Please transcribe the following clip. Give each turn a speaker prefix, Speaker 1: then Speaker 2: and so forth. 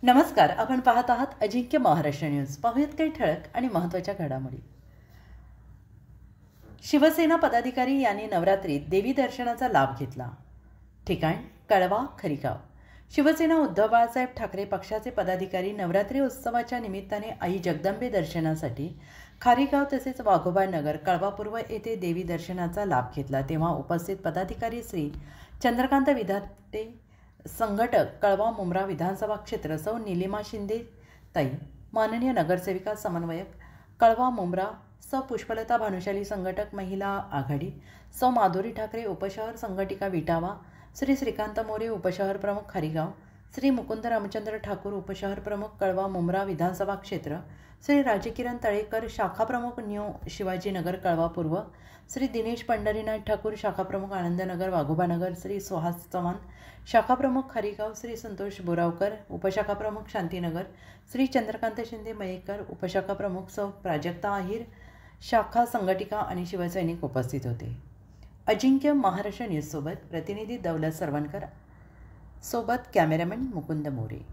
Speaker 1: नमस्कार. आपण पाहत आहात अजिंक्य महाराष्ट्र न्यूज. पाहूयात काही ठळक आणि महत्त्वाच्या घडामोडी. शिवसेना पदाधिकारी यांनी नवरात्रीत देवी दर्शनाचा लाभ घेतला. ठिकाण कळवा खरीगाव. शिवसेना उद्धव बाळासाहेब ठाकरे पक्षाचे पदाधिकारी नवरात्री उत्सवाच्या निमित्ताने आई जगदंबे दर्शनासाठी खारीगाव तसेच वाघोबा नगर कळवा पूर्व येथे देवी दर्शनाचा लाभ घेतला. तेव्हा उपस्थित पदाधिकारी श्री चंद्रकांत विधाते, संघटक कळवा मुंब्रा विधानसभा क्षेत्र सौ निलिमा शिंदे ताई, माननीय नगरसेविका समन्वयक कळवा मुंब्रा सौ पुष्पलता भानुशाली, संघटक महिला आघाडी सौ माधुरी ठाकरे, उपशहर संघटिका विटावा श्री श्रीकांत मोरे, उपशहर प्रमुख खारीगाव श्री मुकुंद रामचंद्र ठाकूर, उपशहर प्रमुख कळवा मुंब्रा विधानसभा क्षेत्र श्री राजकिरण तळेकर, शाखा प्रमुख न्यू शिवाजीनगर कळवा पूर्व श्री दिनेश पंढरीनाथ ठाकूर, शाखा प्रमुख आनंदनगर वाघोबानगर श्री सुहास चव्हाण, शाखा प्रमुख खारीगाव श्री संतोष बोरावकर, उपशाखा प्रमुख शांतीनगर श्री चंद्रकांत शिंदे मयेकर, उपशाखा प्रमुख सौ प्राजक्ता आहिर, शाखा संघटिका आणि शिवसैनिक उपस्थित होते. अजिंक्य महाराष्ट्र न्यूजसोबत प्रतिनिधी दौलत सरवणकर सोबत कॅमेरामॅन मुकुंद मोरे.